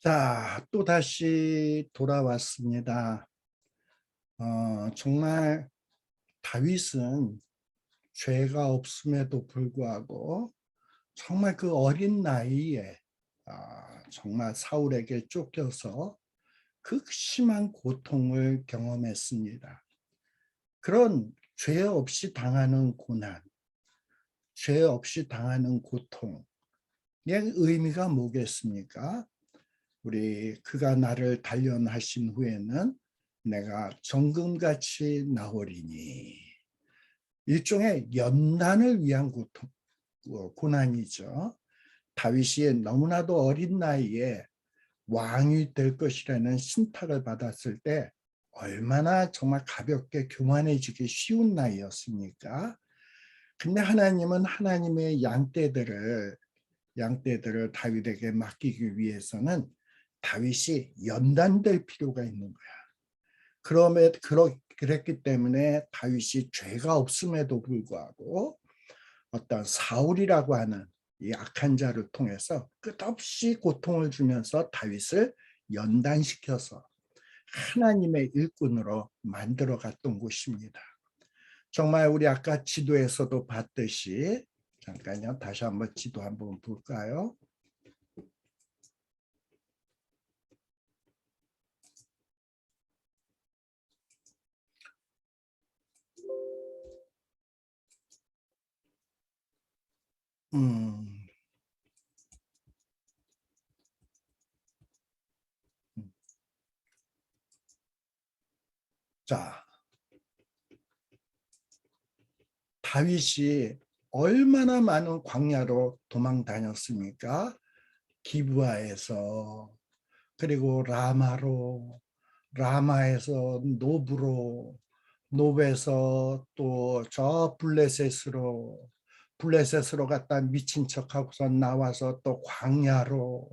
자, 또다시 돌아왔습니다. 정말 다윗은 죄가 없음에도 불구하고 정말 그 어린 나이에 정말 사울에게 쫓겨서 극심한 고통을 경험했습니다. 그런 죄 없이 당하는 고난, 죄 없이 당하는 고통의 의미가 뭐겠습니까? 우리 그가 나를 단련하신 후에는 내가 정금같이 나오리니, 일종의 연단을 위한 고난이죠. 다윗이 너무나도 어린 나이에 왕이 될 것이라는 신탁을 받았을 때 얼마나 정말 가볍게 교만해지기 쉬운 나이였습니까? 근데 하나님은 하나님의 양떼들을 다윗에게 맡기기 위해서는 다윗이 연단될 필요가 있는 거야. 그랬기 때문에 다윗이 죄가 없음에도 불구하고 어떤 사울이라고 하는 이 악한 자를 통해서 끝없이 고통을 주면서 다윗을 연단시켜서 하나님의 일꾼으로 만들어 갔던 곳입니다. 정말 우리 아까 지도에서도 봤듯이, 잠깐요, 다시 한번 지도 한번 볼까요? 음, 자, 다윗이 얼마나 많은 광야로 도망 다녔습니까? 기브아에서, 그리고 라마에서 노브로, 노브에서 또 저 블레셋으로 갔다 미친 척하고서 나와서 또 광야로,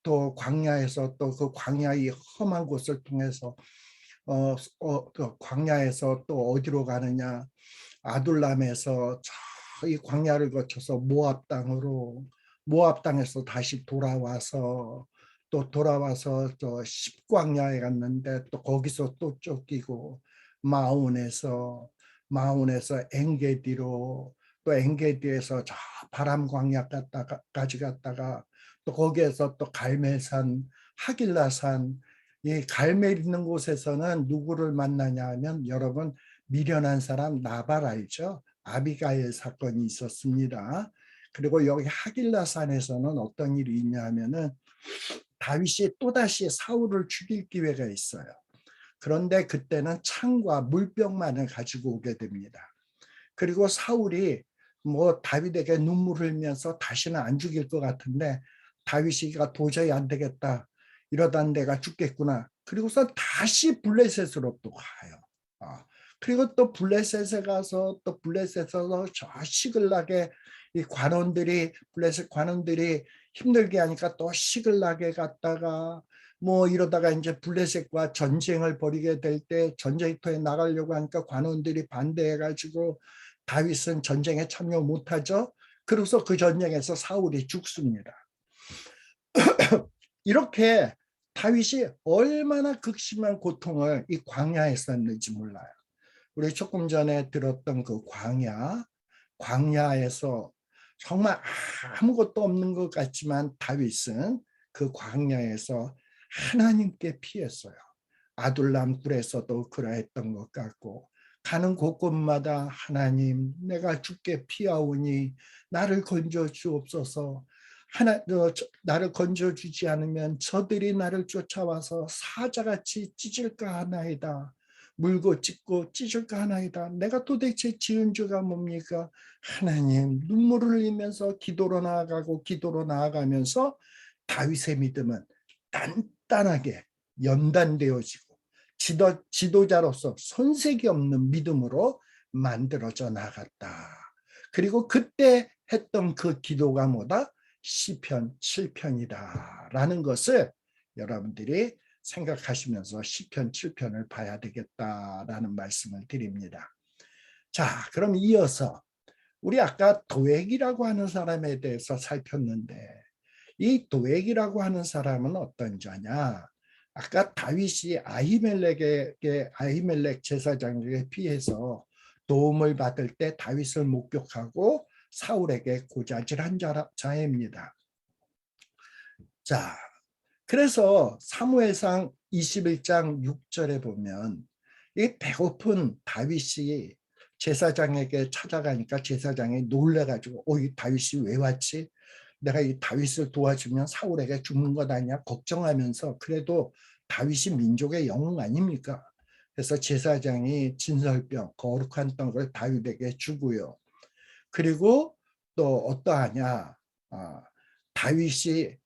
또 광야에서 또 그 광야의 험한 곳을 통해서 또 광야에서 또 어디로 가느냐, 아둘람에서 저 이 광야를 거쳐서 모압 땅에서 다시 돌아와서 또 십광야에 갔는데 또 거기서 또 쫓기고, 마온에서 엔게디로, 또 엔게디에서 저 바람 광야까지 갔다가 또 거기에서 또 갈멜산, 하길라산, 이 갈멜 있는 곳에서는 누구를 만나냐 하면, 여러분 미련한 사람 나발 알죠? 아비가일 사건이 있었습니다. 그리고 여기 하길라산에서는 어떤 일이 있냐 하면은 다윗이 또다시 사울을 죽일 기회가 있어요. 그런데 그때는 창과 물병만을 가지고 오게 됩니다. 그리고 사울이 다윗에게 눈물 흘리면서 다시는 안 죽일 것 같은데, 다윗이가 도저히 안 되겠다, 이러다 내가 죽겠구나, 그리고서 다시 블레셋으로 또 가요. 그리고 또 블레셋에서 저 시글락에 이 블레셋 관원들이 힘들게 하니까 또 시글락에 갔다가 이러다가 이제 블레셋과 전쟁을 벌이게 될 때 전쟁터에 나가려고 하니까 관원들이 반대해가지고 다윗은 전쟁에 참여 못하죠. 그래서 그 전쟁에서 사울이 죽습니다. 이렇게 다윗이 얼마나 극심한 고통을 이 광야에 썼는지 몰라요. 우리 조금 전에 들었던 그 광야에서 정말 아무것도 없는 것 같지만 다윗은 그 광야에서 하나님께 피했어요. 아둘람 굴에서도 그러했던 것 같고, 가는 곳곳마다 하나님, 내가 주께 피하오니 나를 건져 주옵소서. 나를 건져 주지 않으면 저들이 나를 쫓아와서 사자같이 찢을까 하나이다. 물고 찢고 찢을까 하나이다. 내가 도대체 지은 죄가 뭡니까? 하나님, 눈물을 흘리면서 기도로 나아가면서 다윗의 믿음은 단단하게 연단되어지고 지도자로서 손색이 없는 믿음으로 만들어져 나갔다. 그리고 그때 했던 그 기도가 뭐다? 시편 7편이다 라는 것을 여러분들이 생각하시면서 시편 7편을 봐야 되겠다라는 말씀을 드립니다. 자, 그럼 이어서 우리 아까 도액이라고 하는 사람에 대해서 살폈는데, 이 도액이라고 하는 사람은 어떤 자냐? 아까 다윗이 아히멜렉 제사장에게 피해서 도움을 받을 때 다윗을 목격하고 사울에게 고자질한 자입니다. 자, 그래서 사무엘상 21장 6절에 보면 이 배고픈 다윗이 제사장에게 찾아가니까 제사장이 놀래가지고 이 다윗이 왜 왔지? 내가 이 다윗을 도와주면 사울에게 죽는 것 아니야? 걱정하면서 그래도 다윗이 민족의 영웅 아닙니까? 그래서 제사장이 진설병, 거룩한 떡을 다윗에게 주고요. 그리고 또 어떠하냐? 다윗이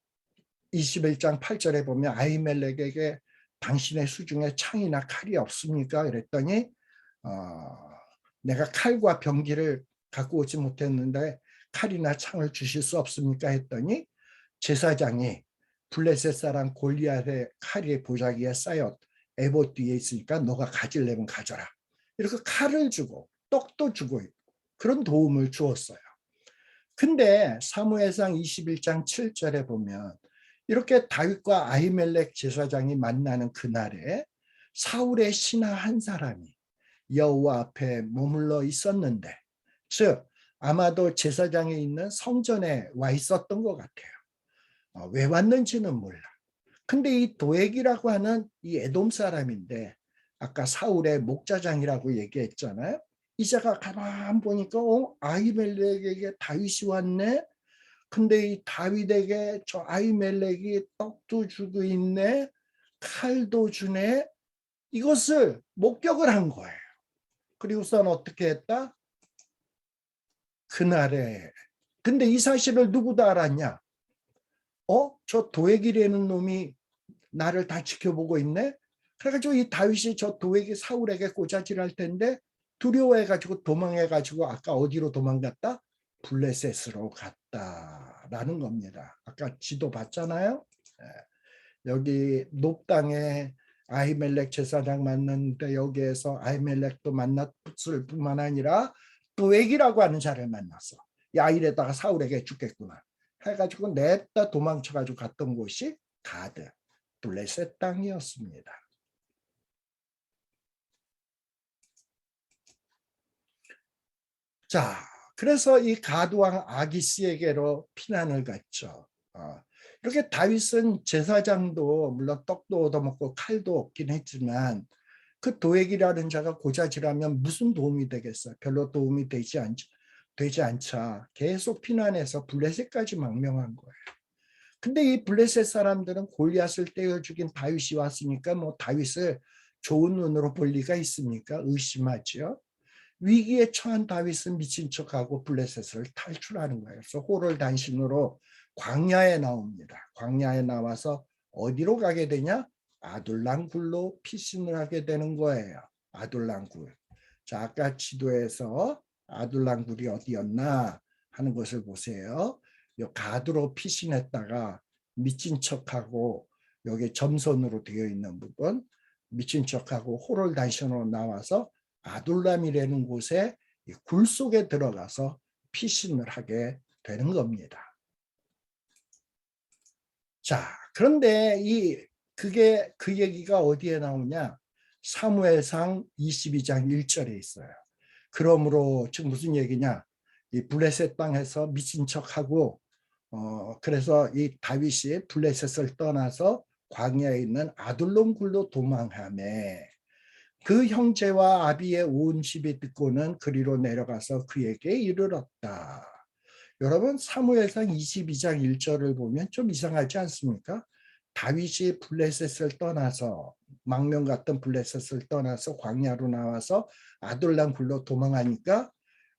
21장 8절에 보면 아히멜렉에게 당신의 수중에 창이나 칼이 없습니까? 그랬더니 내가 칼과 병기를 갖고 오지 못했는데 칼이나 창을 주실 수 없습니까? 했더니 제사장이 블레셋 사람 골리앗의 칼이 보자기에 쌓여 에봇 뒤에 있으니까 너가 가지려면 가져라. 이렇게 칼을 주고 떡도 주고 그런 도움을 주었어요. 근데 사무엘상 21장 7절에 보면 이렇게 다윗과 아히멜렉 제사장이 만나는 그날에 사울의 신하 한 사람이 여호와 앞에 머물러 있었는데, 즉 아마도 제사장에 있는 성전에 와 있었던 것 같아요. 왜 왔는지는 몰라. 근데 이 도액이라고 하는 이 에돔 사람인데 아까 사울의 목자장이라고 얘기했잖아요. 이자가 가만 보니까 아히멜렉에게 다윗이 왔네. 근데 이 다윗에게 저 아히멜렉이 떡도 주고 있네. 칼도 주네. 이것을 목격을 한 거예요. 그리고선 어떻게 했다? 그날에. 근데 이 사실을 누구도 알았냐? 저 도액이라는 놈이 나를 다 지켜보고 있네? 그래가지고 이 다윗이 저 도액이 사울에게 꼬자질할 텐데 두려워해가지고 도망해가지고 아까 어디로 도망갔다? 블레셋으로 갔다라는 겁니다. 아까 지도 봤잖아요. 여기 높당에 아히멜렉 제사장 만났는데 여기에서 아히멜렉도 만났을 뿐만 아니라 도액이라고 하는 자를 만났어. 야, 이래다가 사울에게 죽겠구나 해가지고 냅다 도망쳐가지고 갔던 곳이 가드, 블레셋 땅이었습니다. 자, 그래서 이 가드왕 아기스에게로 피난을 갔죠. 이렇게 다윗은 제사장도 물론 떡도 얻어먹고 칼도 얻긴 했지만 그 도액이라는 자가 고자질하면 무슨 도움이 되겠어요? 별로 도움이 되지 않자 계속 피난해서 블레셋까지 망명한 거예요. 근데 이 블레셋 사람들은 골리앗을 떼어 죽인 다윗이 왔으니까 뭐 다윗을 좋은 눈으로 볼 리가 있습니까? 의심하죠. 위기에 처한 다윗은 미친 척하고 블레셋을 탈출하는 거예요. 그래서 호를 단신으로 광야에 나옵니다. 광야에 나와서 어디로 가게 되냐? 아둘람 굴로 피신을 하게 되는 거예요. 아둘람 굴. 자, 아까 지도에서 아둘람 굴이 어디였나 하는 것을 보세요. 가드로 피신했다가 미친 척하고 여기 점선으로 되어 있는 부분 미친 척하고 호를 단신으로 나와서 아둘람이라는 곳에 굴 속에 들어가서 피신을 하게 되는 겁니다. 자, 그런데 그 얘기가 어디에 나오냐? 사무엘상 22장 1절에 있어요. 그러므로 지금 무슨 얘기냐? 이 블레셋 땅에서 미친 척하고 그래서 이 다윗이 블레셋을 떠나서 광야에 있는 아둘람 굴로 도망하매 그 형제와 아비의 온 집이 듣고는 그리로 내려가서 그에게 이르렀다. 여러분 사무엘상 22장 1절을 보면 좀 이상하지 않습니까? 다윗이 블레셋을 떠나서 망명 같은 블레셋을 떠나서 광야로 나와서 아둘람 굴로 도망하니까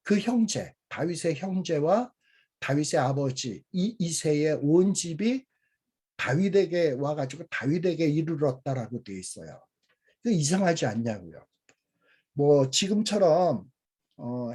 그 형제, 다윗의 형제와 다윗의 아버지 이세의 온 집이 다윗에게 와가지고 다윗에게 이르렀다라고 되어 있어요. 이상하지 않냐고요. 뭐 지금처럼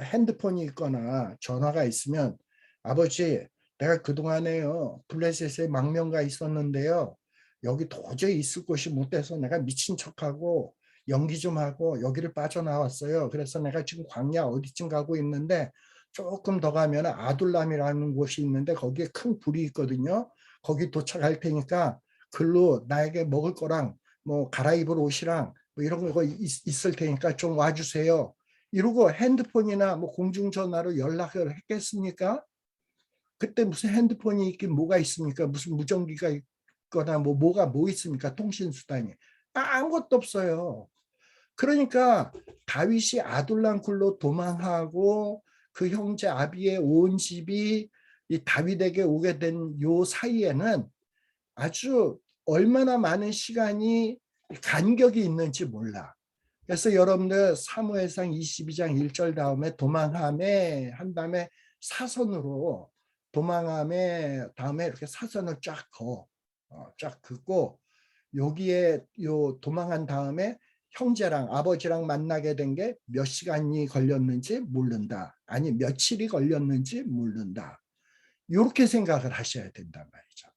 핸드폰이 있거나 전화가 있으면 아버지 내가 그동안에요 블레셋에 망명가 있었는데요 여기 도저히 있을 곳이 못 돼서 내가 미친 척하고 연기 좀 하고 여기를 빠져나왔어요. 그래서 내가 지금 광야 어디쯤 가고 있는데 조금 더 가면 아둘람이라는 곳이 있는데 거기에 큰 불이 있거든요. 거기 도착할 테니까 글로 나에게 먹을 거랑 뭐 갈아입을 옷이랑 뭐 이런 거 있을 테니까 좀 와주세요. 이러고 핸드폰이나 뭐 공중전화로 연락을 했겠습니까? 그때 무슨 핸드폰이 있긴 뭐가 있습니까? 무슨 무전기가 있거나 뭐 있습니까? 통신수단이. 아무것도 없어요. 그러니까 다윗이 아둘람 굴로 도망하고 그 형제 아비의 온 집이 이 다윗에게 오게 된 요 사이에는 아주 얼마나 많은 시간이 간격이 있는지 몰라. 그래서 여러분들 사무엘상 22장 1절 다음에 도망함에 한 다음에 사선으로 도망함에 다음에 이렇게 사선을 쫙 그어. 쫙 긋고 여기에 요 도망한 다음에 형제랑 아버지랑 만나게 된 게 몇 시간이 걸렸는지 모른다. 아니 며칠이 걸렸는지 모른다. 이렇게 생각을 하셔야 된단 말이죠.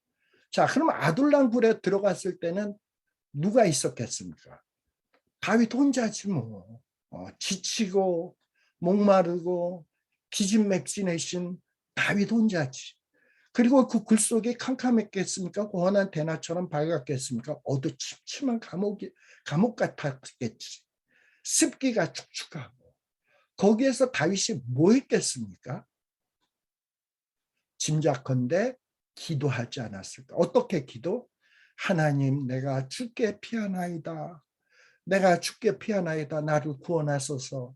자, 그럼 아둘람 굴에 들어갔을 때는 누가 있었겠습니까? 다윗 혼자지 뭐. 지치고 목마르고 기진맥진해신 다윗 혼자지. 그리고 그 굴 속에 캄캄했겠습니까? 고원한 대낮처럼 밝았겠습니까? 어두침침한 감옥 같았겠지. 습기가 축축하고. 거기에서 다윗이 뭐 했겠습니까? 짐작컨대 기도하지 않았을까? 어떻게 기도? 하나님, 내가 죽게 피하나이다. 내가 죽게 피하나이다. 나를 구원하소서.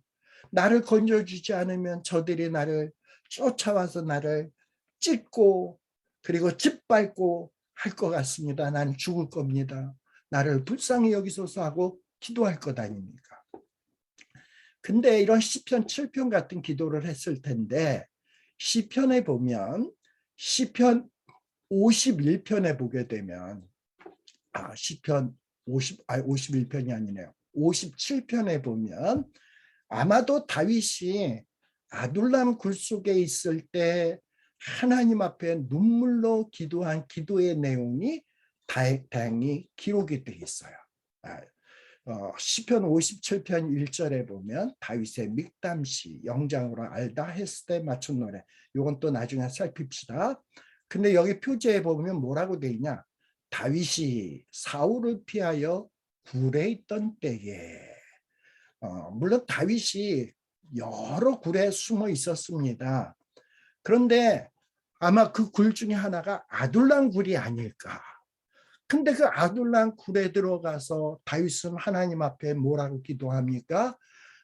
나를 건져주지 않으면 저들이 나를 쫓아와서 나를 찢고 그리고 짓밟고 할 것 같습니다. 나는 죽을 겁니다. 나를 불쌍히 여기소서 하고 기도할 것 아닙니까? 근데 이런 시편 7편 같은 기도를 했을 텐데 시편에 보면 시편 51편에 보게 되면 시편 51편이 아니네요. 57편에 보면 아마도 다윗이 아둘람 굴 속에 있을 때 하나님 앞에 눈물로 기도한 기도의 내용이 다행히 기록이 되어 있어요. 시편 57편 1절에 보면 다윗의 믹담시 영장으로 알다 했을 때 맞춘 노래. 이건 또 나중에 살핍시다. 근데 여기 표제에 보면 뭐라고 돼 있냐? 다윗이 사울을 피하여 굴에 있던 때에 물론 다윗이 여러 굴에 숨어 있었습니다. 그런데 아마 그 굴 중에 하나가 아둘람 굴이 아닐까. 근데 그 아둘람 굴에 들어가서 다윗은 하나님 앞에 뭐라고 기도합니까?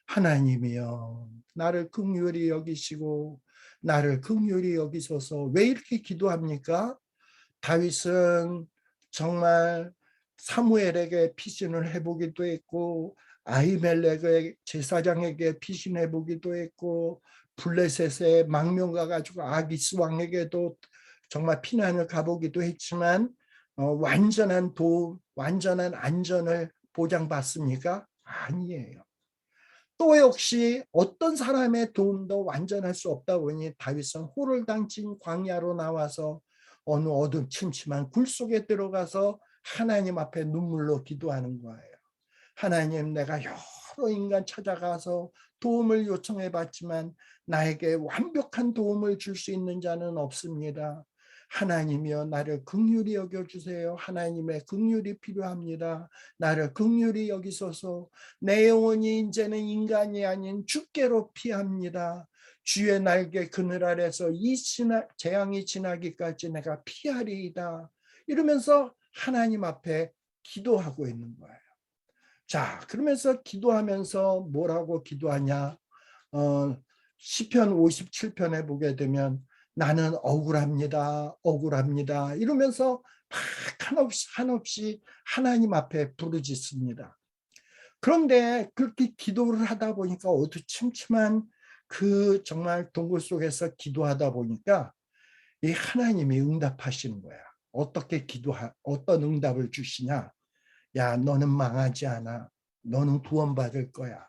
하나님이여 나를 긍휼히 여기시고 나를 긍휼히 여기소서. 왜 이렇게 기도합니까? 다윗은 정말 사무엘에게 피신을 해보기도 했고 아히멜렉의 제사장에게 피신해보기도 했고 블레셋의 망명가 가지고 아기스 왕에게도 정말 피난을 가보기도 했지만 완전한 도움, 완전한 안전을 보장받습니까? 아니에요. 또 역시 어떤 사람의 도움도 완전할 수 없다 보니 다윗은 호를 당친 광야로 나와서 어느 어둠침침한 굴 속에 들어가서 하나님 앞에 눈물로 기도하는 거예요. 하나님, 내가 여러 인간 찾아가서 도움을 요청해 봤지만 나에게 완벽한 도움을 줄 수 있는 자는 없습니다. 하나님이여 나를 긍휼히 여겨주세요. 하나님의 긍휼이 필요합니다. 나를 긍휼히 여기소서. 내 영혼이 이제는 인간이 아닌 주께로 피합니다. 주의 날개 그늘 아래서 이 재앙이 지나기까지 내가 피하리이다. 이러면서 하나님 앞에 기도하고 있는 거예요. 자, 그러면서 기도하면서 뭐라고 기도하냐? 시편 57편에 보게 되면 나는 억울합니다. 억울합니다. 이러면서 막 한없이 하나님 앞에 부르짖습니다. 그런데 그렇게 기도를 하다 보니까 어두침침한 그 정말 동굴 속에서 기도하다 보니까 이 하나님이 응답하시는 거야. 어떤 응답을 주시냐? 야, 너는 망하지 않아. 너는 구원받을 거야.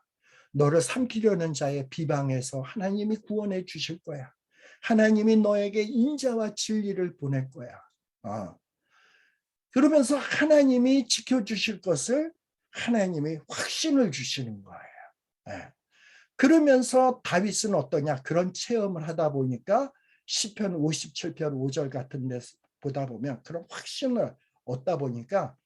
너를 삼키려는 자의 비방에서 하나님이 구원해 주실 거야. 하나님이 너에게 인자와 진리를 보낼 거야. 그러면서 하나님이 지켜주실 것을 하나님이 확신을 주시는 거예요. 네. 그러면서 다윗은 어떠냐? 그런 체험을 하다 보니까 시편 57편 5절 같은 데 보다 보면 그런 확신을 얻다 보니까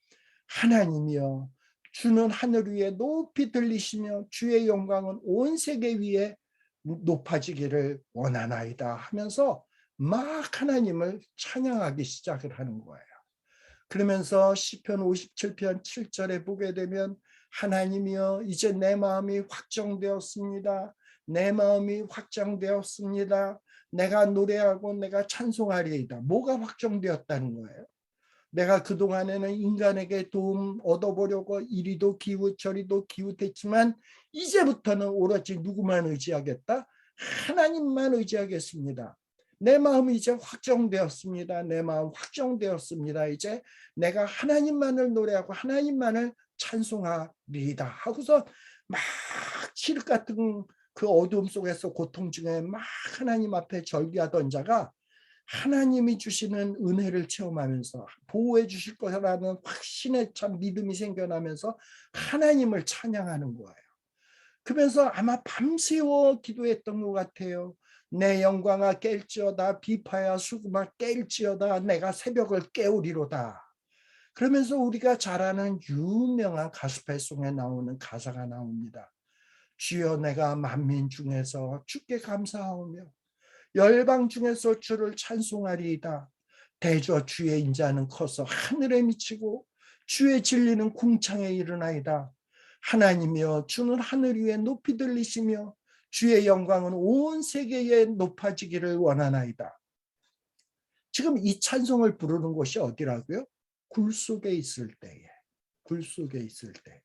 하나님이여 주는 하늘 위에 높이 들리시며 주의 영광은 온 세계 위에 높아지기를 원하나이다 하면서 막 하나님을 찬양하기 시작을 하는 거예요. 그러면서 시편 57편 7절에 보게 되면 하나님이여 이제 내 마음이 확정되었습니다. 내 마음이 확정되었습니다. 내가 노래하고 내가 찬송하리이다. 뭐가 확정되었다는 거예요? 내가 그동안에는 인간에게 도움 얻어보려고 이리도 기웃 저리도 기웃했지만 이제부터는 오로지 누구만 의지하겠다? 하나님만 의지하겠습니다. 내 마음이 이제 확정되었습니다. 내 마음 확정되었습니다. 이제 내가 하나님만을 노래하고 하나님만을 찬송하리이다 하고서 막 칠흑 같은 그 어두움 속에서 고통 중에 막 하나님 앞에 절기하던 자가 하나님이 주시는 은혜를 체험하면서 보호해 주실 거라는 확신에 참 믿음이 생겨나면서 하나님을 찬양하는 거예요. 그러면서 아마 밤새워 기도했던 것 같아요. 내 영광아 깰지어다 비파야 수금아 깰지어다 내가 새벽을 깨우리로다. 그러면서 우리가 잘 아는 유명한 가스펠송에 나오는 가사가 나옵니다. 주여 내가 만민 중에서 주께 감사하오며 열방 중에서 주를 찬송하리이다. 대저 주의 인자는 커서 하늘에 미치고 주의 진리는 궁창에 이르나이다. 하나님이여 주는 하늘 위에 높이 들리시며 주의 영광은 온 세계에 높아지기를 원하나이다. 지금 이 찬송을 부르는 곳이 어디라고요? 굴 속에 있을 때에. 굴 속에 있을 때.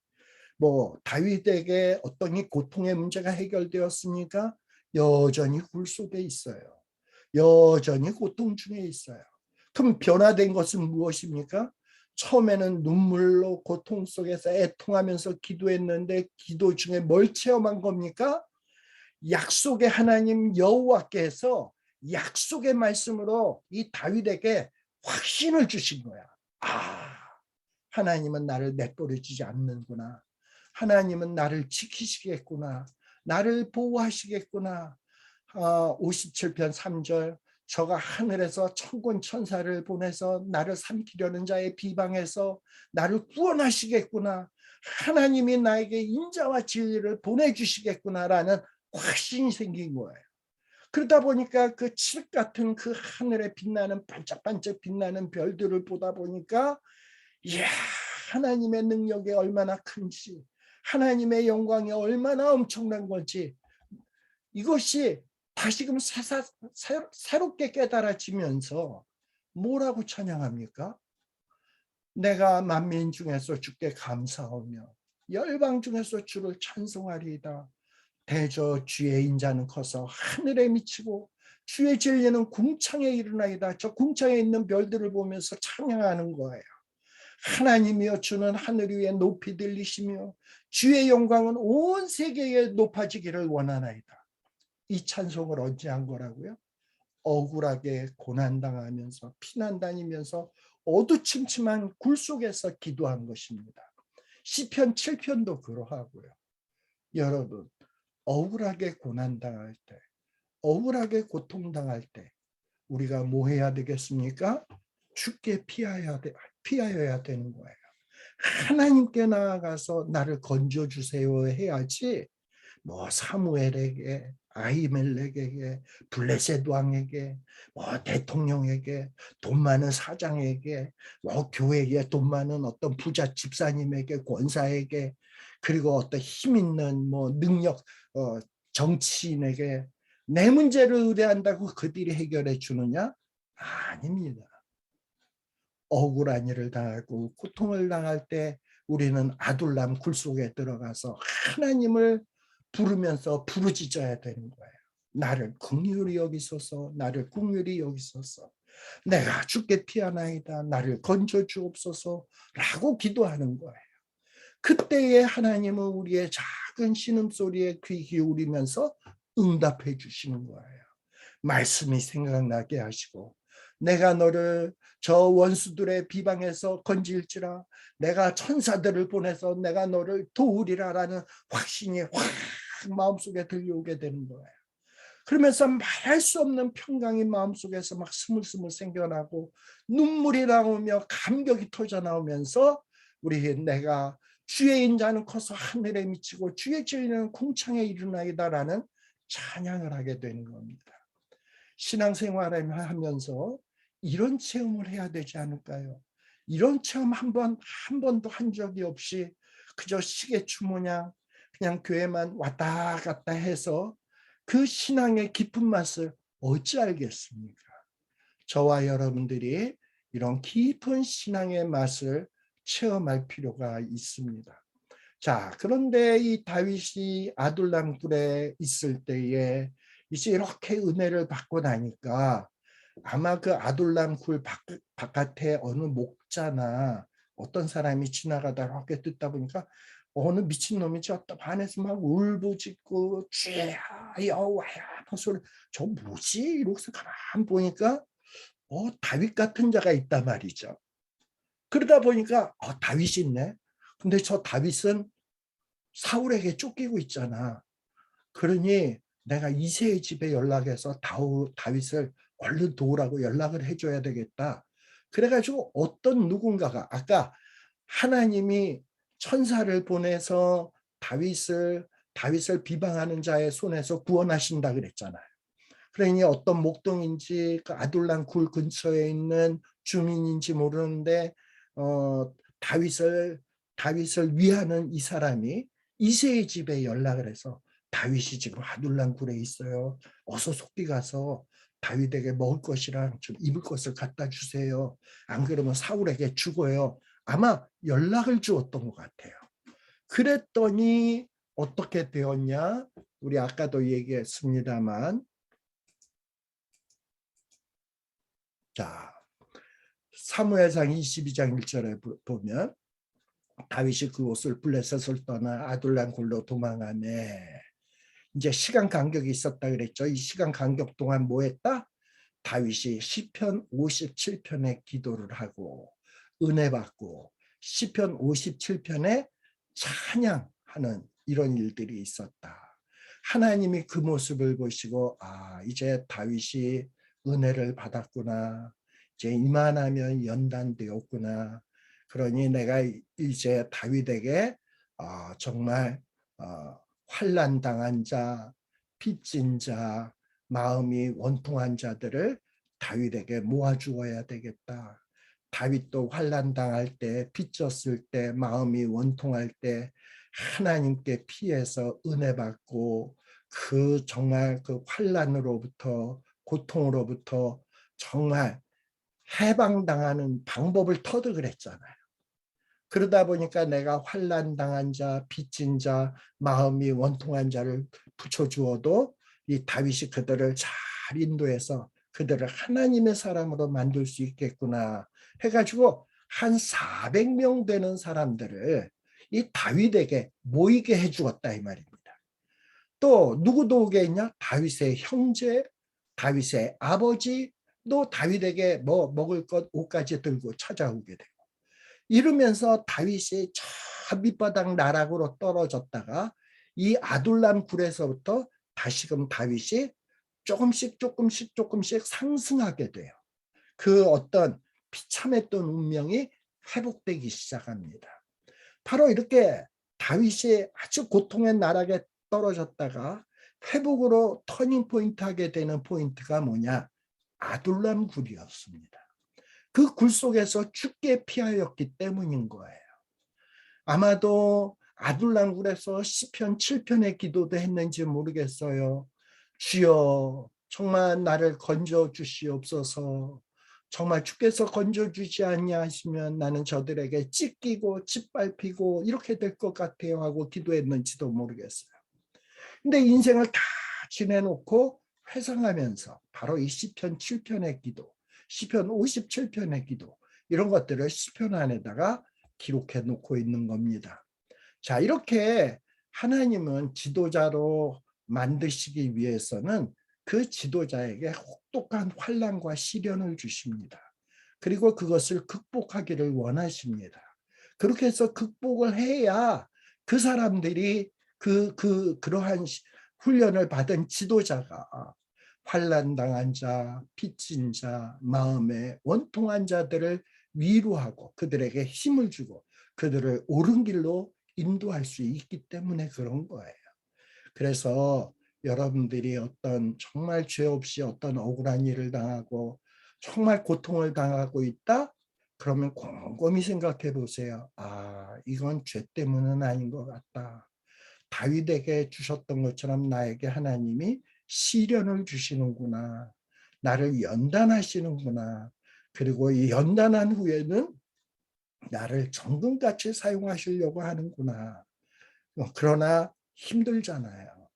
뭐 다윗에게 어떤 이 고통의 문제가 해결되었으니까 여전히 굴 속에 있어요. 여전히 고통 중에 있어요. 그럼 변화된 것은 무엇입니까? 처음에는 눈물로 고통 속에서 애통하면서 기도했는데 기도 중에 뭘 체험한 겁니까? 약속의 하나님 여호와께서 약속의 말씀으로 이 다윗에게 확신을 주신 거야. 아, 하나님은 나를 내버려주지 않는구나. 하나님은 나를 지키시겠구나. 나를 보호하시겠구나. 57편 3절 저가 하늘에서 천군 천사를 보내서 나를 삼키려는 자의 비방에서 나를 구원하시겠구나. 하나님이 나에게 인자와 진리를 보내주시겠구나라는 확신이 생긴 거예요. 그러다 보니까 그 칠흑 같은 그 하늘에 빛나는 반짝반짝 빛나는 별들을 보다 보니까 이야 하나님의 능력이 얼마나 큰지 하나님의 영광이 얼마나 엄청난 건지 이것이 다시금 새롭게 깨달아지면서 뭐라고 찬양합니까? 내가 만민 중에서 주께 감사하며 열방 중에서 주를 찬송하리이다. 대저 주의 인자는 커서 하늘에 미치고 주의 진리는 궁창에 이르나이다. 저 궁창에 있는 별들을 보면서 찬양하는 거예요. 하나님이여 주는 하늘 위에 높이 들리시며 주의 영광은 온 세계에 높아지기를 원하나이다. 이 찬송을 언제 한 거라고요? 억울하게 고난당하면서 피난 다니면서 어두침침한 굴 속에서 기도한 것입니다. 시편 7편도 그러하고요. 여러분 억울하게 고난당할 때 억울하게 고통당할 때 우리가 뭐 해야 되겠습니까? 주께 피하여야 되는 거예요. 하나님께 나아가서 나를 건져주세요 해야지 뭐 사무엘에게 아히멜렉에게 블레셋 왕에게 뭐 대통령에게 돈 많은 사장에게 뭐 교회에 돈 많은 어떤 부자 집사님에게 권사에게 그리고 어떤 힘 있는 뭐 능력 정치인에게 내 문제를 의뢰한다고 그들이 해결해 주느냐? 아닙니다. 억울한 일을 당하고 고통을 당할 때 우리는 아둘람 굴 속에 들어가서 하나님을 부르면서 부르짖어야 되는 거예요. 나를 긍휼히 여기소서, 나를 긍휼히 여기소서. 내가 주께 피하나이다. 나를 건져 주옵소서라고 기도하는 거예요. 그때에 하나님은 우리의 작은 신음소리에 귀 기울이면서 응답해 주시는 거예요. 말씀이 생각나게 하시고 내가 너를 저 원수들의 비방에서 건질지라 내가 천사들을 보내서 내가 너를 도우리라라는 확신이 확 마음속에 들려오게 되는 거예요. 그러면서 말할 수 없는 평강이 마음속에서 막 스물스물 생겨나고 눈물이 나오며 감격이 터져 나오면서 내가 주의 인자는 커서 하늘에 미치고 주의 진리는 궁창에 이르나이다라는 찬양을 하게 되는 겁니다. 신앙생활을 하면서 이런 체험을 해야 되지 않을까요? 이런 체험 한 번도 한 적이 없이 그저 시계추 모양 그냥 교회만 왔다 갔다 해서 그 신앙의 깊은 맛을 어찌 알겠습니까? 저와 여러분들이 이런 깊은 신앙의 맛을 체험할 필요가 있습니다. 자, 그런데 이 다윗이 아둘람 굴에 있을 때에 이제 이렇게 은혜를 받고 나니까 아마 그 아둘람 굴 바깥에 어느 목자나 어떤 사람이 지나가다 이렇게 듣다 보니까 어느 미친놈이 저 반에서 막 울부짖고 주야 여호와야 소리 저 뭐지? 이러고서 가만 보니까 다윗 같은 자가 있단 말이죠. 그러다 보니까 다윗이 있네. 근데 저 다윗은 사울에게 쫓기고 있잖아. 그러니 내가 이새의 집에 연락해서 다윗을 얼른 도우라고 연락을 해줘야 되겠다. 그래가지고 어떤 누군가가 아까 하나님이 천사를 보내서 다윗을 비방하는 자의 손에서 구원하신다 그랬잖아요. 그러니 어떤 목동인지 그 아둘람 굴 근처에 있는 주민인지 모르는데 다윗을 위하는 이 사람이 이새의 집에 연락을 해서 다윗이 지금 아둘람 굴에 있어요. 어서 속히 가서 다윗에게 먹을 것이랑 좀 입을 것을 갖다 주세요. 안 그러면 사울에게 죽어요. 아마 연락을 주었던 것 같아요. 그랬더니 어떻게 되었냐? 우리 아까도 얘기했습니다만 자, 사무엘상 22장 1절에 보면 다윗이 그 옷을 블레셋을 떠나 아둘람 굴로 도망하네. 이제 시간 간격이 있었다 그랬죠. 이 시간 간격 동안 뭐 했다? 다윗이 시편 57편에 기도를 하고 은혜 받고 시편 57편에 찬양하는 이런 일들이 있었다. 하나님이 그 모습을 보시고 이제 다윗이 은혜를 받았구나. 이제 이만하면 연단되었구나. 그러니 내가 이제 다윗에게 정말 환난 당한 자, 빚진 자, 마음이 원통한 자들을 다윗에게 모아주어야 되겠다. 다윗도 환난 당할 때, 빚졌을 때, 마음이 원통할 때 하나님께 피해서 은혜 받고 정말 그 환난으로부터 고통으로부터 정말 해방당하는 방법을 터득을 했잖아요. 그러다 보니까 내가 환난 당한 자, 빚진 자, 마음이 원통한 자를 붙여주어도 이 다윗이 그들을 잘 인도해서 그들을 하나님의 사람으로 만들 수 있겠구나 해가지고 한 400명 되는 사람들을 이 다윗에게 모이게 해주었다 이 말입니다. 또 누구도 오게 했냐? 다윗의 형제, 다윗의 아버지, 또 다윗에게 뭐 먹을 것 옷까지 들고 찾아오게 되고 이러면서 다윗이 저 밑바닥 나락으로 떨어졌다가 이 아둘람 굴에서부터 다시금 다윗이 조금씩 상승하게 돼요. 그 어떤 비참했던 운명이 회복되기 시작합니다. 바로 이렇게 다윗이 아주 고통의 나락에 떨어졌다가 회복으로 터닝 포인트 하게 되는 포인트가 뭐냐? 아둘람 굴이었습니다. 그 굴 속에서 죽게 피하였기 때문인 거예요. 아마도 아둘람 굴에서 시편 7편의 기도도 했는지 모르겠어요. 주여 정말 나를 건져 주시옵소서. 정말 주께서 건져 주지 아니하시면 나는 저들에게 찢기고 짓밟히고 이렇게 될 것 같아요 하고 기도했는지도 모르겠어요. 근데 인생을 다 지내놓고 회상하면서 바로 이 시편 7편의 기도, 시편 57편의 기도 이런 것들을 시편 안에다가 기록해 놓고 있는 겁니다. 자, 이렇게 하나님은 지도자로 만드시기 위해서는 그 지도자에게 혹독한 환난과 시련을 주십니다. 그리고 그것을 극복하기를 원하십니다. 그렇게 해서 극복을 해야 그 사람들이 그러한 훈련을 받은 지도자가 환난 당한 자, 빚진 자, 마음에 원통한 자들을 위로하고 그들에게 힘을 주고 그들을 옳은 길로 인도할 수 있기 때문에 그런 거예요. 그래서 여러분들이 어떤 정말 죄 없이 어떤 억울한 일을 당하고 정말 고통을 당하고 있다? 그러면 곰곰이 생각해 보세요. 아, 이건 죄 때문은 아닌 것 같다. 다윗에게 주셨던 것처럼 나에게 하나님이 시련을 주시는구나. 나를 연단하시는구나. 그리고 이 연단한 후에는 나를 정금같이 사용하시려고 하는구나. 그러나 힘들잖아요.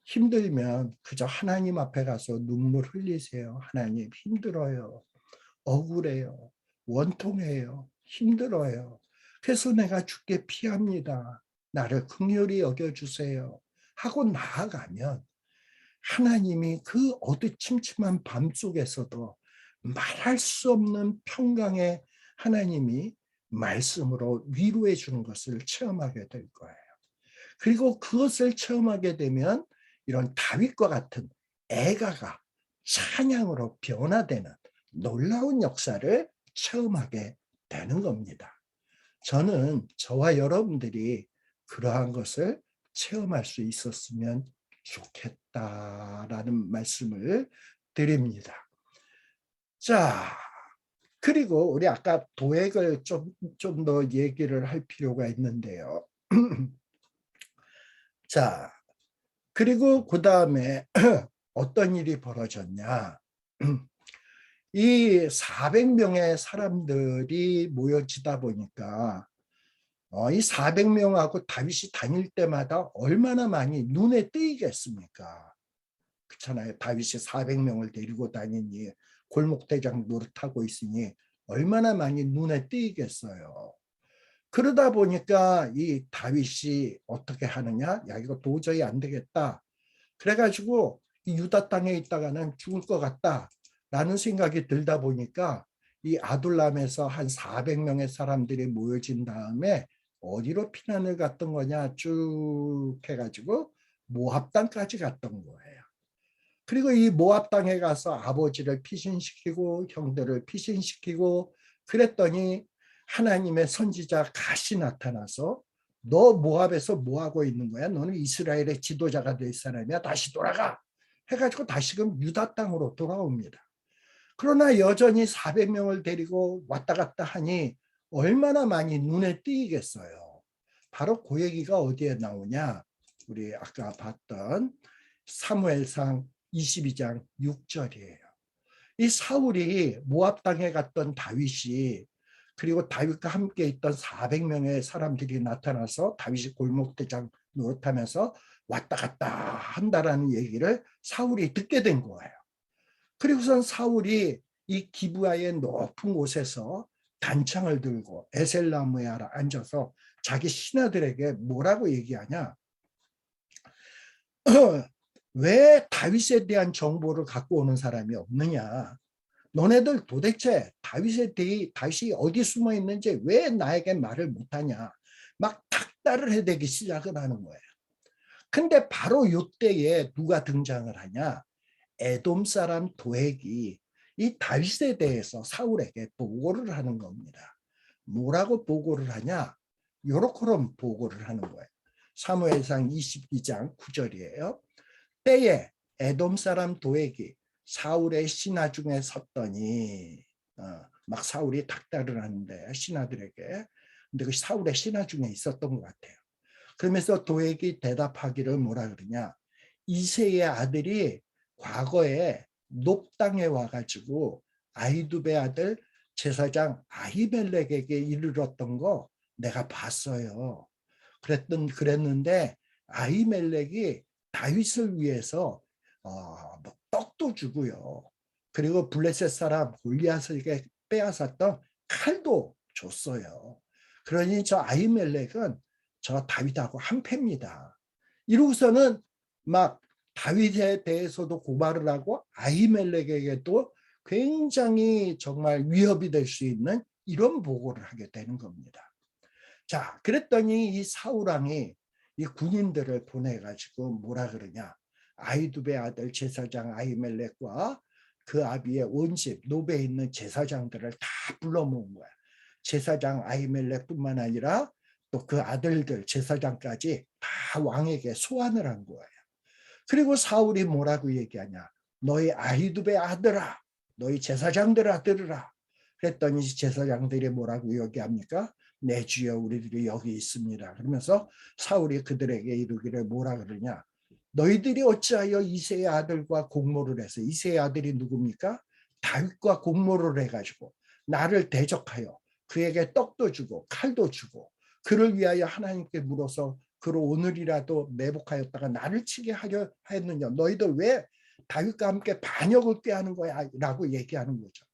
힘들면 그저 하나님 앞에 가서 눈물 흘리세요. 하나님 힘들어요. 억울해요. 원통해요. 힘들어요. 그래서 내가 주께 피합니다. 나를 긍휼히 여겨주세요. 하고 나아가면 하나님이 그 어두침침한 밤 속에서도 말할 수 없는 평강의 하나님이 말씀으로 위로해 주는 것을 체험하게 될 거예요. 그리고 그것을 체험하게 되면 이런 다윗과 같은 애가가 찬양으로 변화되는 놀라운 역사를 체험하게 되는 겁니다. 저는 저와 여러분들이 그러한 것을 체험할 수 있었으면 좋겠다라는 말씀을 드립니다. 자, 그리고 우리 아까 도액을 좀 더 얘기를 할 필요가 있는데요. 자, 그리고 그 다음에 어떤 일이 벌어졌냐. 이 400명의 사람들이 모여지다 보니까 이 400명하고 다윗이 다닐 때마다 얼마나 많이 눈에 띄겠습니까? 그렇잖아요. 다윗이 400명을 데리고 다니니 골목대장 노릇하고 있으니 얼마나 많이 눈에 띄겠어요. 그러다 보니까 이 다윗이 어떻게 하느냐? 야, 이거 도저히 안 되겠다. 그래가지고 이 유다 땅에 있다가는 죽을 것 같다라는 생각이 들다 보니까 이 아둘람에서 한 400명의 사람들이 모여진 다음에 어디로 피난을 갔던 거냐 쭉 해가지고 모압 땅까지 갔던 거예요. 그리고 이 모압 땅에 가서 아버지를 피신시키고 형들을 피신시키고 그랬더니 하나님의 선지자 갓이 나타나서 너 모압에서 뭐 하고 있는 거야? 너는 이스라엘의 지도자가 될 사람이야. 다시 돌아가. 해가지고 다시금 유다 땅으로 돌아옵니다. 그러나 여전히 400명을 데리고 왔다 갔다 하니 얼마나 많이 눈에 띄겠어요. 바로 그 얘기가 어디에 나오냐? 우리 아까 봤던 사무엘상 22장 6절이에요. 이 사울이 모압 땅에 갔던 다윗이 그리고 다윗과 함께 있던 400명의 사람들이 나타나서 다윗이 골목대장 노릇하면서 왔다 갔다 한다라는 얘기를 사울이 듣게 된 거예요. 그리고선 사울이 이 기브아의 높은 곳에서 단창을 들고 에셀나무에 앉아서 자기 신하들에게 뭐라고 얘기하냐? 왜 다윗에 대한 정보를 갖고 오는 사람이 없느냐? 너네들 도대체 다윗이 어디 숨어 있는지 왜 나에게 말을 못하냐? 막 닥달을 해대기 시작을 하는 거예요. 근데 바로 이때에 누가 등장을 하냐? 에돔 사람 도액이 이 다윗에 대해서 사울에게 보고를 하는 겁니다. 뭐라고 보고를 하냐? 요렇게 보고를 하는 거예요. 사무엘상 22장 9절이에요. 때에 에돔 사람 도액이 사울의 신하 중에 섰더니 막 사울이 닥달을 하는데 신하들에게 근데 그 사울의 신하 중에 있었던 것 같아요. 그러면서 도액이 대답하기를 뭐라 그러냐? 이새의 아들이 과거에 높 땅에 와가지고 아히두베 아들 제사장 아히멜렉에게 이르렀던 거 내가 봤어요. 그랬는데 아히멜렉이 다윗을 위해서 뭐 떡도 주고요. 그리고 블레셋 사람 골리앗에게 빼앗았던 칼도 줬어요. 그러니 저 아히멜렉은 저 다윗하고 한패입니다. 이러고서는 막 다윗에 대해서도 고발을 하고 아히멜렉에게도 굉장히 정말 위협이 될 수 있는 이런 보고를 하게 되는 겁니다. 자, 그랬더니 이 사울 왕이 이 군인들을 보내가지고 뭐라 그러냐? 아히두베 아들 제사장 아히멜렉과 그 아비의 온 집 노베에 있는 제사장들을 다 불러 모은 거야. 제사장 아히멜렉뿐만 아니라 또 그 아들들 제사장까지 다 왕에게 소환을 한 거예요. 그리고 사울이 뭐라고 얘기하냐? 너희 아히두베 아들아, 너희 제사장들아 들으라. 그랬더니 제사장들이 뭐라고 얘기합니까? 내 주여 우리들이 여기 있습니다. 그러면서 사울이 그들에게 이르기를 뭐라 그러냐? 너희들이 어찌하여 이새의 아들과 공모를 해서, 이새의 아들이 누굽니까? 다윗과 공모를 해가지고 나를 대적하여 그에게 떡도 주고 칼도 주고 그를 위하여 하나님께 물어서 그를 오늘이라도 매복하였다가 나를 치게 하려 했느냐? 너희들 왜 다윗과 함께 반역을 꾀하는 거야? 라고 얘기하는 거죠.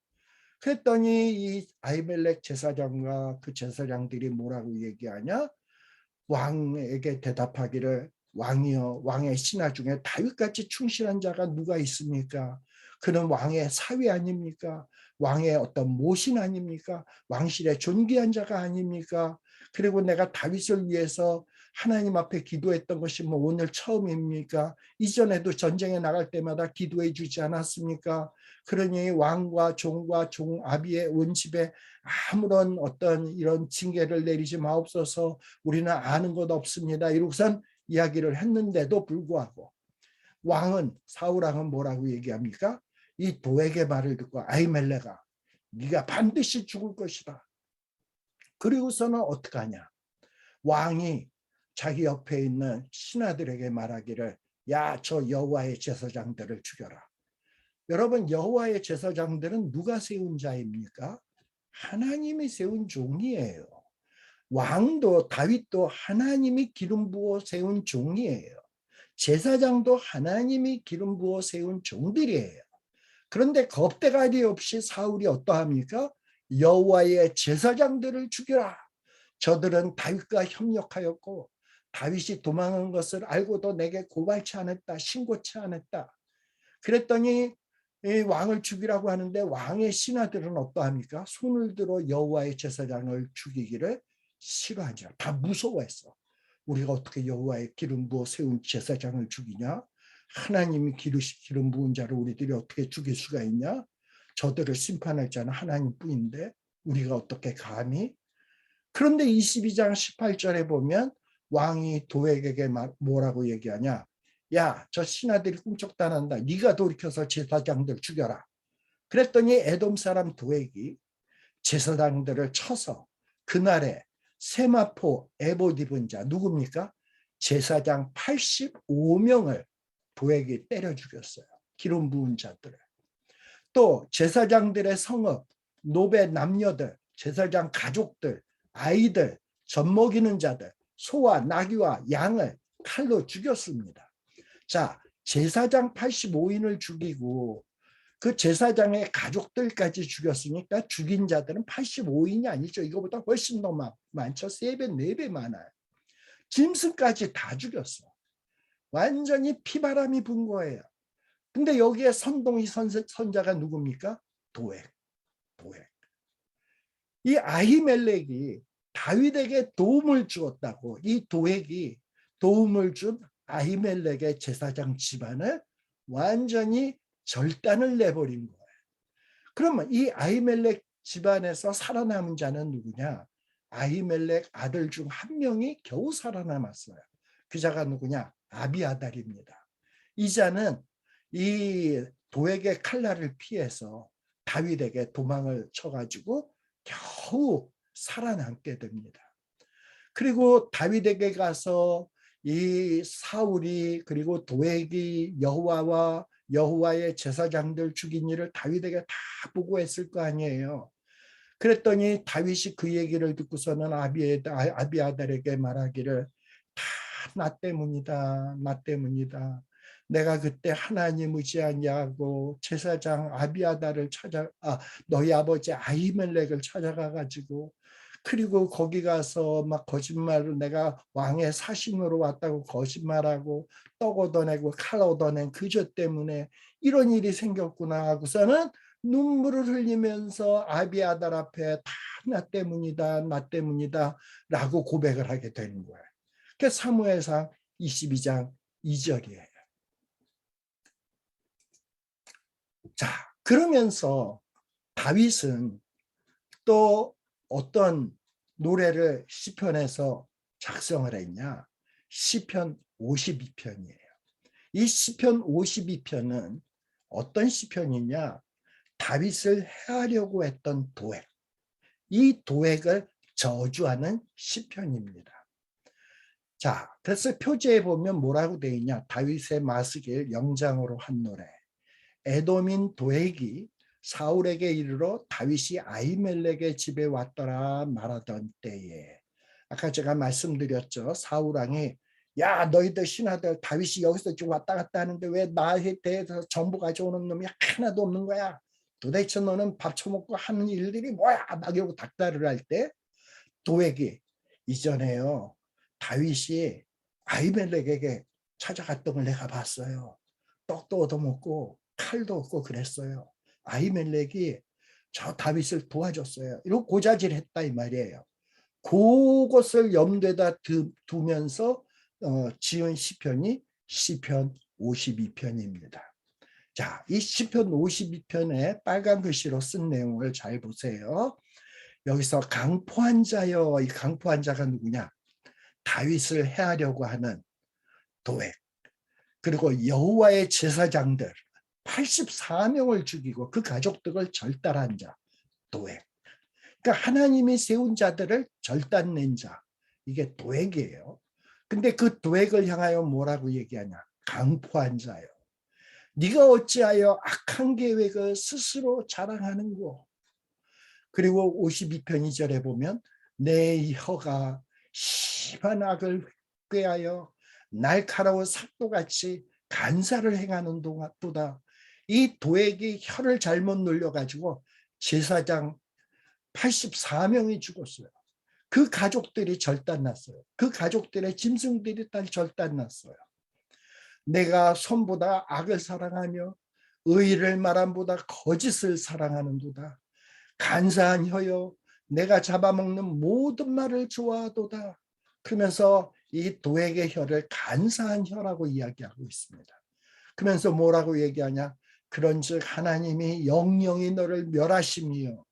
그랬더니 이 아히멜렉 제사장과 그 제사장들이 뭐라고 얘기하냐? 왕에게 대답하기를 왕이여, 왕의 신하 중에 다윗같이 충실한 자가 누가 있습니까? 그는 왕의 사위 아닙니까? 왕의 어떤 모신 아닙니까? 왕실의 존귀한 자가 아닙니까? 그리고 내가 다윗을 위해서 하나님 앞에 기도했던 것이 뭐 오늘 처음입니까? 이전에도 전쟁에 나갈 때마다 기도해 주지 않았습니까? 그러니 왕과 종과 종 아비의 온 집에 아무런 어떤 이런 징계를 내리지 마옵소서. 우리는 아는 것 없습니다. 이러고선 이야기를 했는데도 불구하고 왕은, 사울 왕은 뭐라고 얘기합니까? 이 도액의 말을 듣고 아히멜렉아, 네가 반드시 죽을 것이다. 그리고서는 어떻게 하냐? 왕이 자기 옆에 있는 신하들에게 말하기를 야, 저 여호와의 제사장들을 죽여라. 여러분, 여호와의 제사장들은 누가 세운 자입니까? 하나님이 세운 종이에요. 왕도 다윗도 하나님이 기름 부어 세운 종이에요. 제사장도 하나님이 기름 부어 세운 종들이에요. 그런데 겁대가리 없이 사울이 어떠합니까? 여호와의 제사장들을 죽여라. 저들은 다윗과 협력하였고 다윗이 도망한 것을 알고도 내게 고발치 않았다. 신고치 않았다. 그랬더니 이 왕을 죽이라고 하는데 왕의 신하들은 어떠합니까? 손을 들어 여호와의 제사장을 죽이기를 싫어하죠. 다 무서워했어. 우리가 어떻게 여호와의 기름 부어 세운 제사장을 죽이냐? 하나님이 기름 부은 자를 우리들이 어떻게 죽일 수가 있냐? 저들을 심판할 자는 하나님뿐인데 우리가 어떻게 감히? 그런데 22장 18절에 보면 왕이 도액에게 뭐라고 얘기하냐? 야, 저 신하들이 꿈쩍도 안 한다. 네가 돌이켜서 제사장들 죽여라. 그랬더니 에돔 사람 도액이 제사장들을 쳐서 그날에 세마포 에봇 입은 자 누굽니까? 제사장 85명을 도액이 때려 죽였어요. 기름 부은 자들을. 또 제사장들의 성읍, 노베 남녀들, 제사장 가족들, 아이들, 젖 먹이는 자들, 소와 나귀와 양을 칼로 죽였습니다. 자, 제사장 85인을 죽이고 그 제사장의 가족들까지 죽였으니까 죽인 자들은 85인이 아니죠. 이거보다 훨씬 더 많죠. 3배, 4배 많아요. 짐승까지 다 죽였어. 완전히 피바람이 분 거예요. 근데 여기에 선동이 선자가 누굽니까? 도액. 이 아히멜렉이 다윗에게 도움을 주었다고, 이 도액이 도움을 준 아히멜렉의 제사장 집안을 완전히 절단을 내버린 거예요. 그러면 이 아히멜렉 집안에서 살아남은 자는 누구냐? 아히멜렉 아들 중 한 명이 겨우 살아남았어요. 그 자가 누구냐? 아비아달입니다. 이 자는 이 도액의 칼날을 피해서 다윗에게 도망을 쳐가지고 겨우 살아남게 됩니다. 그리고 다윗에게 가서 이 사울이 그리고 도액이 여호와의 제사장들 죽인 일을 다윗에게 다 보고했을 거 아니에요. 그랬더니 다윗이 그 얘기를 듣고서는 아비아달에게 말하기를 다 나 때문이다. 나 때문이다. 내가 그때 하나님 의지하냐고 제사장 아비아달을 너희 아버지 아히멜렉을 찾아가 가지고 그리고 거기 가서 막 거짓말로 내가 왕의 사신으로 왔다고 거짓말하고 떡 얻어내고 칼 얻어낸 그저 때문에 이런 일이 생겼구나 하고서는 눈물을 흘리면서 아비아달 앞에 다 나 때문이다, 나 때문이다 라고 고백을 하게 되는 거예요. 그게 사무엘상 22장 2절이에요. 자, 그러면서 다윗은 또 어떤 노래를 시편에서 작성을 했냐? 시편 52편이에요. 이 시편 52편은 어떤 시편이냐? 다윗을 해하려고 했던 도액, 이 도액을 저주하는 시편입니다. 자, 그래서 표제에 보면 뭐라고 되어 있냐? 다윗의 마스길 영장으로 한 노래. 에돔인 도액이 사울에게 이르러 다윗이 아히멜렉의 집에 왔더라 말하던 때에, 아까 제가 말씀드렸죠. 사울 왕이 야, 너희들 신하들 다윗이 여기서 지금 왔다 갔다 하는데 왜 나에 대해서 정보 가져오는 놈이 하나도 없는 거야? 도대체 너는 밥 처먹고 하는 일들이 뭐야? 막 이러고 닥달을 할 때 도액이 이전에요, 다윗이 아히멜렉에게 찾아갔던 걸 내가 봤어요. 떡도 얻어먹고 칼도 얻고 그랬어요. 아히멜렉이 저 다윗을 도와줬어요. 이러고 고자질했다 이 말이에요. 그것을 염두에다 두면서 지은 시편이 시편 52편입니다. 자, 이 시편 52편에 빨간 글씨로 쓴 내용을 잘 보세요. 여기서 강포한 자여, 이 강포한 자가 누구냐? 다윗을 해하려고 하는 도액, 그리고 여호와의 제사장들 84명을 죽이고 그 가족들을 절단한 자, 도액. 그러니까 하나님이 세운 자들을 절단낸 자, 이게 도액이에요. 근데 그 도액을 향하여 뭐라고 얘기하냐? 강포한 자요. 네가 어찌하여 악한 계획을 스스로 자랑하는고. 그리고 52편 2절에 보면 내 혀가 심한 악을 꾀하여 날카로운 삭도같이 간사를 행하는 동안보다, 이 도액이 혀를 잘못 눌려가지고 제사장 84명이 죽었어요. 그 가족들이 절단났어요. 그 가족들의 짐승들이 다 절단났어요. 내가 손보다 악을 사랑하며 의를 말함보다 거짓을 사랑하는도다. 간사한 혀여, 내가 잡아먹는 모든 말을 좋아하도다. 그러면서 이 도액의 혀를 간사한 혀라고 이야기하고 있습니다. 그러면서 뭐라고 얘기하냐? 그런즉 하나님이 영영이 너를 멸하심이요.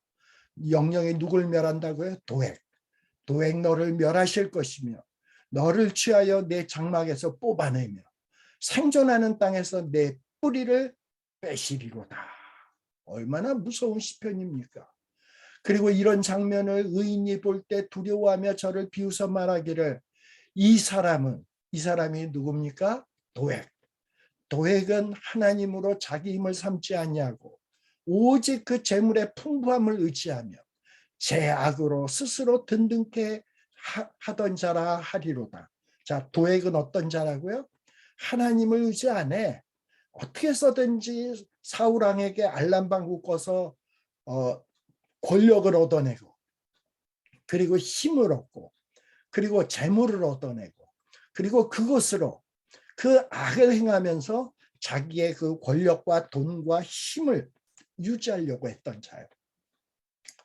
영영이 누굴 멸한다고요? 도액. 도액 너를 멸하실 것이며 너를 취하여 내 장막에서 뽑아내며 생존하는 땅에서 내 뿌리를 빼시리로다. 얼마나 무서운 시편입니까? 그리고 이런 장면을 의인이 볼 때 두려워하며 저를 비웃어 말하기를, 이 사람이 누굽니까? 도액. 도액은 하나님으로 자기 힘을 삼지 아니하고 오직 그 재물의 풍부함을 의지하며 제 악으로 스스로 든든케 하던 자라 하리로다. 자, 도액은 어떤 자라고요? 하나님을 의지 안 해. 어떻게 써든지 사울 왕에게 알람방구 꺼서 권력을 얻어내고, 그리고 힘을 얻고, 그리고 재물을 얻어내고, 그리고 그것으로 그 악을 행하면서 자기의 그 권력과 돈과 힘을 유지하려고 했던 자예요.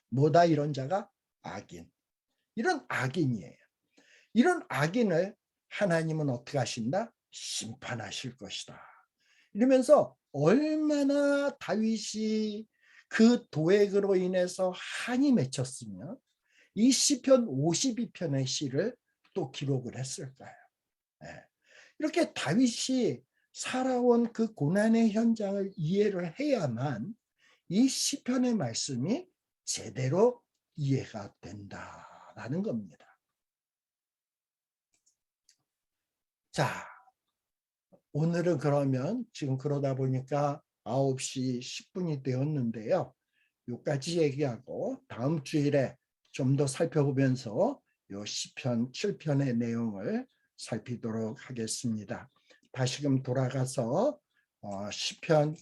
뭐다 이런 자가? 악인. 이런 악인이에요. 이런 악인을 하나님은 어떻게 하신다? 심판하실 것이다. 이러면서 얼마나 다윗이 그 도액으로 인해서 한이 맺혔으면 이 시편 52편의 시를 또 기록을 했을까요? 이렇게 다윗이 살아온 그 고난의 현장을 이해를 해야만 이 시편의 말씀이 제대로 이해가 된다라는 겁니다. 자, 오늘은 그러면 지금 그러다 보니까 9시 10분이 되었는데요. 여기까지 얘기하고 다음 주일에 좀 더 살펴보면서 요 시편 7편의 내용을 살피도록 하겠습니다. 다시금 돌아가서 시편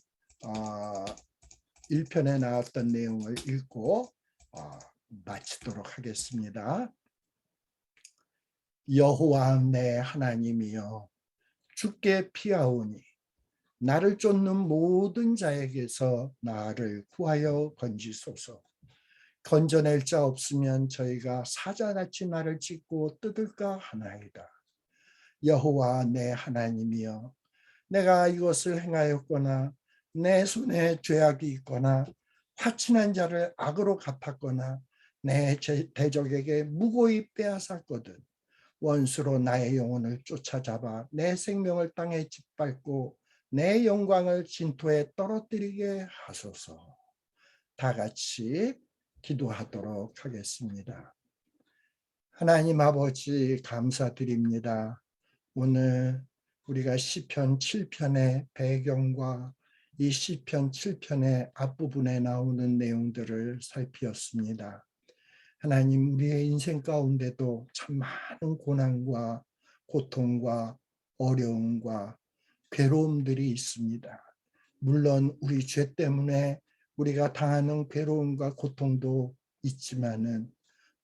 1편에 나왔던 내용을 읽고 마치도록 하겠습니다. 여호와 내 하나님이여, 주께 피하오니 나를 쫓는 모든 자에게서 나를 구하여 건지소서. 건져낼 자 없으면 저희가 사자같이 나를 찢고 뜯을까 하나이다. 여호와 내 하나님이여, 내가 이것을 행하였거나 내 손에 죄악이 있거나 화친한 자를 악으로 갚았거나 내 대적에게 무고히 빼앗았거든. 원수로 나의 영혼을 쫓아잡아 내 생명을 땅에 짓밟고 내 영광을 진토에 떨어뜨리게 하소서. 다 같이 기도하도록 하겠습니다. 하나님 아버지 감사드립니다. 오늘 우리가 시편 7편의 배경과 이 시편 7편의 앞부분에 나오는 내용들을 살피었습니다. 하나님, 우리의 인생 가운데도 참 많은 고난과 고통과 어려움과 괴로움들이 있습니다. 물론 우리 죄 때문에 우리가 당하는 괴로움과 고통도 있지만은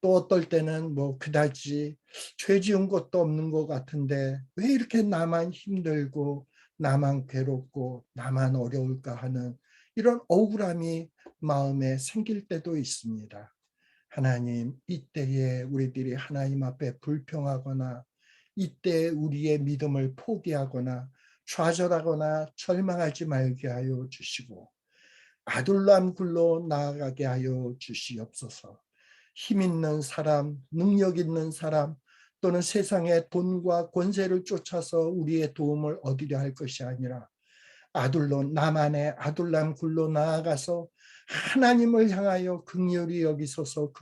또 어떨 때는 뭐 그다지 죄 지은 것도 없는 것 같은데 왜 이렇게 나만 힘들고 나만 괴롭고 나만 어려울까 하는 이런 억울함이 마음에 생길 때도 있습니다. 하나님, 이때에 우리들이 하나님 앞에 불평하거나 이때 우리의 믿음을 포기하거나 좌절하거나 절망하지 말게 하여 주시고 아둘람 굴로 나아가게 하여 주시옵소서. 힘 있는 사람, 능력 있는 사람 또는 세상의 돈과 권세를 쫓아서 우리의 도움을 얻으려 할 것이 아니라 나만의 아둘람 굴로 나아가서 하나님을 향하여 긍휼히 여기소서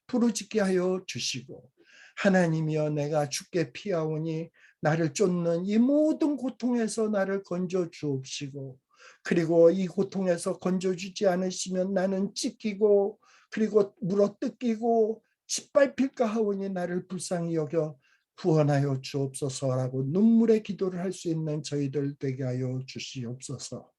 부르짖게 하여 주시고 하나님이여 내가 주께 피하오니 나를 쫓는 이 모든 고통에서 나를 건져 주옵시고 그리고 이 고통에서 건져주지 않으시면 나는 찢기고 그리고 물어뜯기고 짓밟힐까 하오니 나를 불쌍히 여겨 구원하여 주옵소서라고 눈물의 기도를 할 수 있는 저희들 되게 하여 주시옵소서.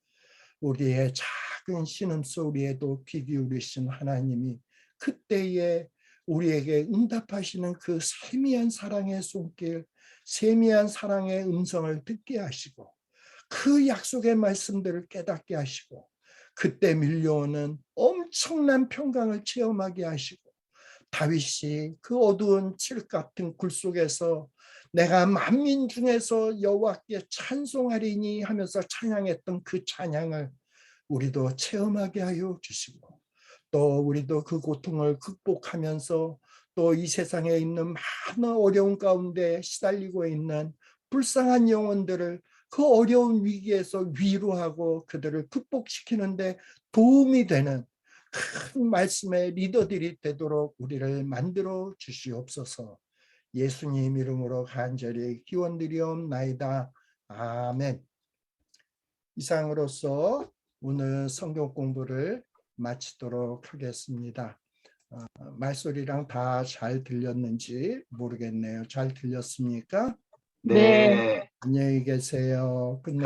우리의 작은 신음소리에도 귀 기울이신 하나님이 그때에 우리에게 응답하시는 그 세미한 사랑의 손길, 세미한 사랑의 음성을 듣게 하시고 그 약속의 말씀들을 깨닫게 하시고 그때 밀려오는 엄청난 평강을 체험하게 하시고 다윗이 그 어두운 칠 같은 굴 속에서 내가 만민 중에서 여호와께 찬송하리니 하면서 찬양했던 그 찬양을 우리도 체험하게 하여 주시고 또 우리도 그 고통을 극복하면서 또 이 세상에 있는 많은 어려운 가운데 시달리고 있는 불쌍한 영혼들을 그 어려운 위기에서 위로하고 그들을 극복시키는데 도움이 되는 큰 말씀의 리더들이 되도록 우리를 만들어 주시옵소서. 예수님 이름으로 간절히 기원드리옵나이다. 아멘. 이상으로서 오늘 성경 공부를 마치도록 하겠습니다. 말소리랑 다 잘 들렸는지 모르겠네요. 잘 들렸습니까? 네. 안녕히 계세요. 끝내